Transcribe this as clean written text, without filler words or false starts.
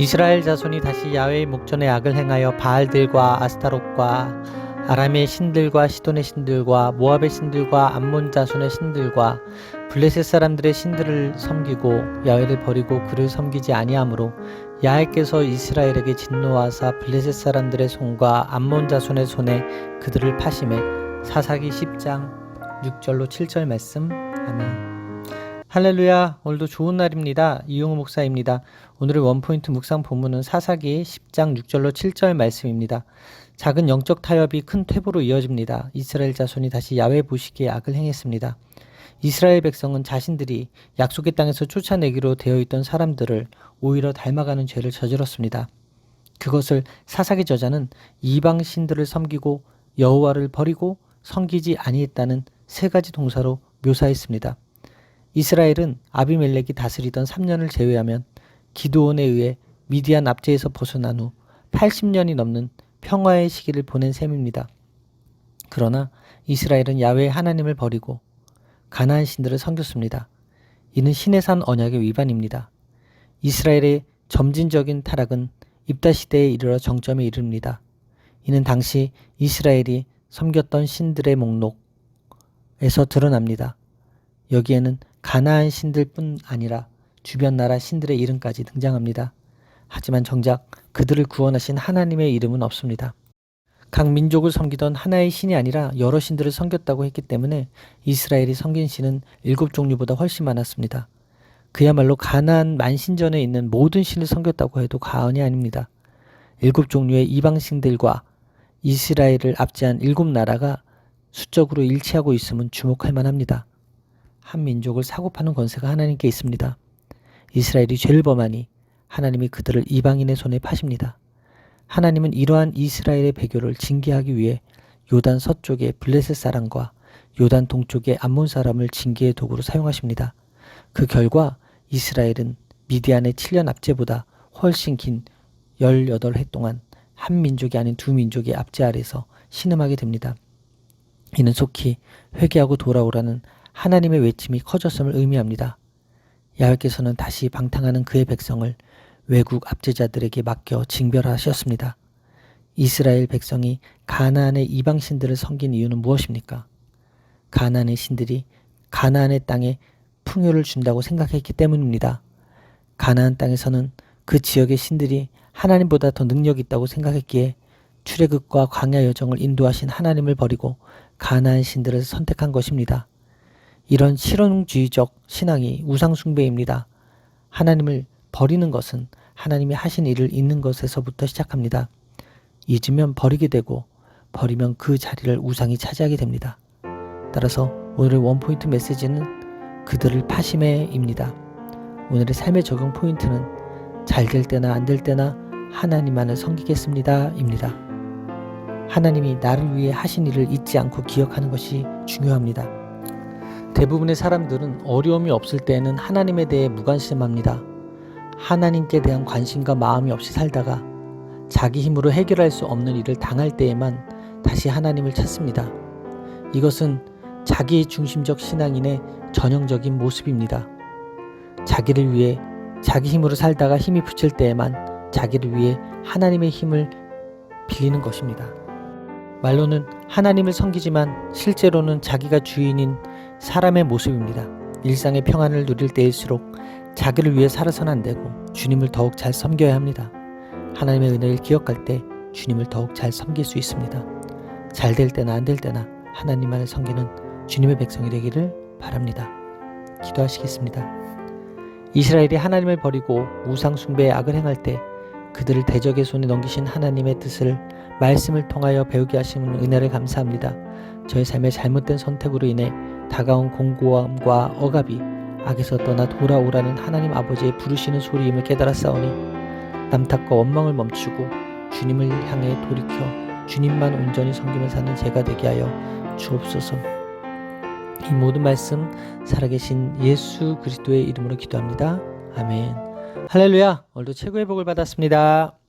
이스라엘 자손이 다시 야훼의 목전에 악을 행하여 바알들과 아스타롯과 아람의 신들과 시돈의 신들과 모압의 신들과 암몬 자손의 신들과 블레셋 사람들의 신들을 섬기고 야훼를 버리고 그를 섬기지 아니하므로 야훼께서 이스라엘에게 진노하사 블레셋 사람들의 손과 암몬 자손의 손에 그들을 파심해. 사사기 10장 6절로 7절 말씀. 아멘. 할렐루야. 오늘도 좋은 날입니다. 이용우 목사입니다. 오늘의 원포인트 묵상 본문은 사사기 10장 6절로 7절 말씀입니다. 작은 영적 타협이 큰 퇴보로 이어집니다. 이스라엘 자손이 다시 야훼 보시기에 악을 행했습니다. 이스라엘 백성은 자신들이 약속의 땅에서 쫓아내기로 되어 있던 사람들을 오히려 닮아가는 죄를 저질렀습니다. 그것을 사사기 저자는 이방 신들을 섬기고 여호와를 버리고 섬기지 아니했다는 세 가지 동사로 묘사했습니다. 이스라엘은 아비멜렉이 다스리던 3년을 제외하면 기드온에 의해 미디안 압제에서 벗어난 후 80년이 넘는 평화의 시기를 보낸 셈입니다. 그러나 이스라엘은 야훼 하나님을 버리고 가나안 신들을 섬겼습니다. 이는 시내산 언약의 위반입니다. 이스라엘의 점진적인 타락은 입다 시대에 이르러 정점에 이릅니다. 이는 당시 이스라엘이 섬겼던 신들의 목록에서 드러납니다. 여기에는 가나안 신들뿐 아니라 주변 나라 신들의 이름까지 등장합니다. 하지만 정작 그들을 구원하신 하나님의 이름은 없습니다. 각 민족을 섬기던 하나의 신이 아니라 여러 신들을 섬겼다고 했기 때문에 이스라엘이 섬긴 신은 7종류보다 훨씬 많았습니다. 그야말로 가나안 만신전에 있는 모든 신을 섬겼다고 해도 과언이 아닙니다. 7종류의 이방신들과 이스라엘을 압제한 7나라가 수적으로 일치하고 있음은 주목할 만합니다. 한 민족을 사고파는 권세가 하나님께 있습니다. 이스라엘이 죄를 범하니 하나님이 그들을 이방인의 손에 파십니다. 하나님은 이러한 이스라엘의 배교를 징계하기 위해 요단 서쪽의 블레셋 사람과 요단 동쪽의 암몬 사람을 징계의 도구로 사용하십니다. 그 결과 이스라엘은 미디안의 7년 압제보다 훨씬 긴 18해 동안 한 민족이 아닌 두 민족의 압제 아래서 신음하게 됩니다. 이는 속히 회개하고 돌아오라는 하나님의 외침이 커졌음을 의미합니다. 야훼께서는 다시 방탕하는 그의 백성을 외국 압제자들에게 맡겨 징벌하셨습니다. 이스라엘 백성이 가나안의 이방신들을 섬긴 이유는 무엇입니까? 가나안의 신들이 가나안의 땅에 풍요를 준다고 생각했기 때문입니다. 가나안 땅에서는 그 지역의 신들이 하나님보다 더 능력이 있다고 생각했기에 출애굽과 광야 여정을 인도하신 하나님을 버리고 가나안 신들을 선택한 것입니다. 이런 실용주의적 신앙이 우상숭배입니다. 하나님을 버리는 것은 하나님이 하신 일을 잊는 것에서부터 시작합니다. 잊으면 버리게 되고 버리면 그 자리를 우상이 차지하게 됩니다. 따라서 오늘의 원포인트 메시지는 그들을 파심해입니다. 오늘의 삶의 적용 포인트는 잘 될 때나 안 될 때나 하나님만을 섬기겠습니다 입니다. 하나님이 나를 위해 하신 일을 잊지 않고 기억하는 것이 중요합니다. 대부분의 사람들은 어려움이 없을 때에는 하나님에 대해 무관심합니다. 하나님께 대한 관심과 마음이 없이 살다가 자기 힘으로 해결할 수 없는 일을 당할 때에만 다시 하나님을 찾습니다. 이것은 자기 중심적 신앙인의 전형적인 모습입니다. 자기를 위해 자기 힘으로 살다가 힘이 붙일 때에만 자기를 위해 하나님의 힘을 빌리는 것입니다. 말로는 하나님을 섬기지만 실제로는 자기가 주인인 사람의 모습입니다. 일상의 평안을 누릴 때일수록 자기를 위해 살아서는 안 되고 주님을 더욱 잘 섬겨야 합니다. 하나님의 은혜를 기억할 때 주님을 더욱 잘 섬길 수 있습니다. 잘 될 때나 안 될 때나 하나님만을 섬기는 주님의 백성이 되기를 바랍니다. 기도하시겠습니다. 이스라엘이 하나님을 버리고 우상 숭배의 악을 행할 때 그들을 대적의 손에 넘기신 하나님의 뜻을 말씀을 통하여 배우게 하시는 은혜를 감사합니다. 저의 삶의 잘못된 선택으로 인해 다가온 공고함과 억압이 악에서 떠나 돌아오라는 하나님 아버지의 부르시는 소리임을 깨달았사오니 남탓과 원망을 멈추고 주님을 향해 돌이켜 주님만 온전히 섬기며 사는 제가 되게 하여 주옵소서. 이 모든 말씀 살아계신 예수 그리스도의 이름으로 기도합니다. 아멘. 할렐루야. 오늘도 최고의 복을 받았습니다.